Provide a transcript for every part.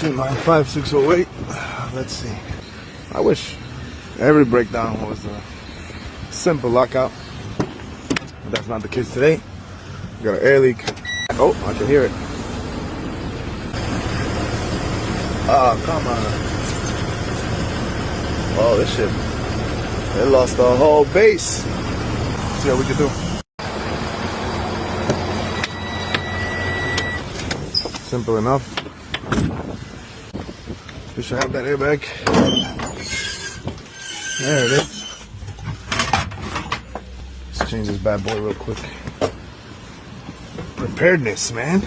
295-608. Let's see. I wish every breakdown was a simple lockout, but that's not the case today. We got an air leak. Oh, I can hear it. Oh, come on. Oh, this shit. It lost the whole base. Let's see what we can do. Simple enough. We should have that airbag. There it is. Let's change this bad boy real quick. Preparedness, man.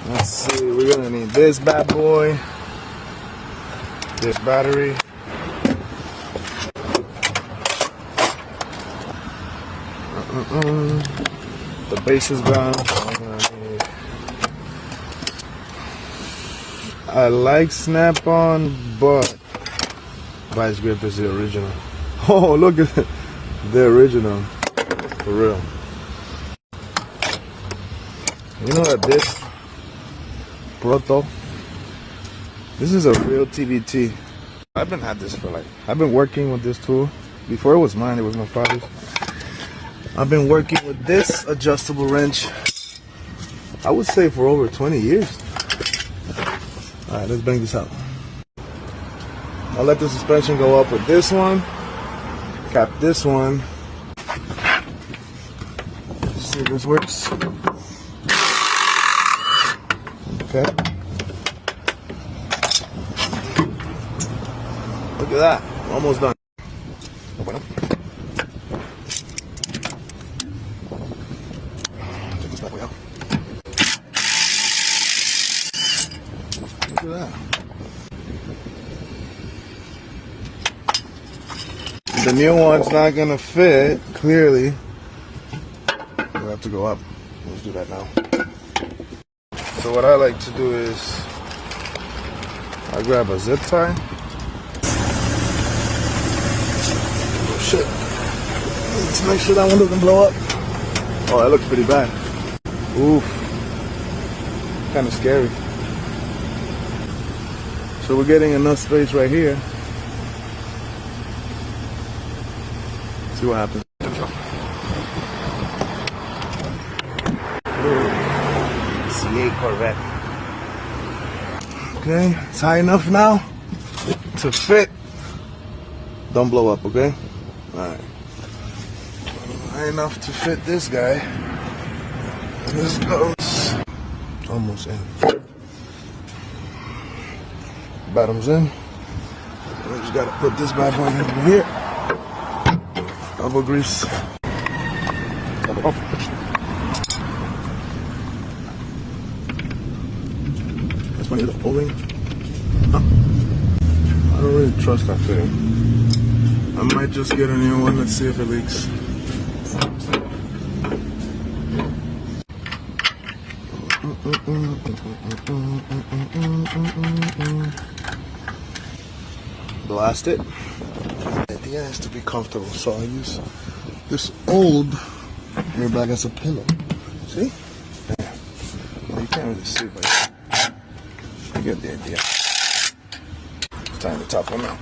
Let's see, we're gonna need this bad boy, this battery, the base is gone. I like Snap-on, but Vice Grip is the original. Oh, look at it. The original. For real. You know that this Proto, this is a real TBT. I've been working with this tool. Before it was mine, it was my father's. I've been working with this adjustable wrench, I would say, for over 20 years. Alright, let's bang this out. I'll let the suspension go up with this one. Cap this one. Let's see if this works. Okay. Look at that. We're almost done. Check this bad boy out. Look at that. The new one's not gonna fit, clearly. We'll have to go up. Let's do that now. So what I like to do is I grab a zip tie. Oh shit. Let's make sure that one doesn't blow up. Oh, that looks pretty bad. Oof. Kind of scary. So we're getting enough space right here. See what happens. C8 Corvette. Okay, it's high enough now to fit. Don't blow up, okay? Alright. High enough to fit this guy. This goes almost in. Bottom's in. We just gotta put this bad boy over here. Double grease. Double off. That's one of the O-ring. Huh. I don't really trust that fitting. I might just get a new one. Let's see if it leaks. Blast it. The idea is to be comfortable, so I use this old airbag as a pillow. See? Yeah. Well, you can't really see, but you get the idea. It's time to top them out.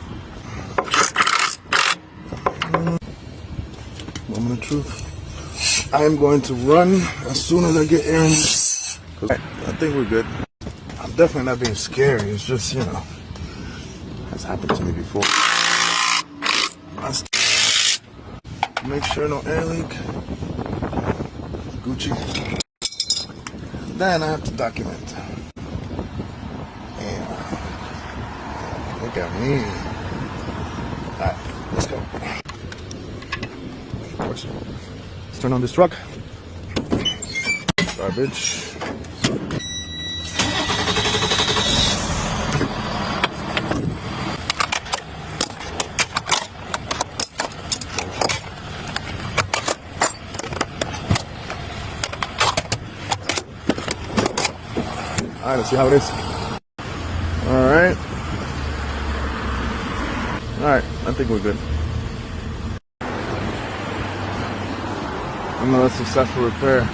Moment of truth. I am going to run as soon as I get air in this. I think we're good. I'm definitely not being scary. It's just, you know, has happened to me before. Make sure no air leak. Gucci. Then I have to document. Yeah. Look at me. Alright, let's go. Of course. Let's turn on this truck. Garbage. Alright, let's see how it is. Alright. Alright, I think we're good. Another successful repair.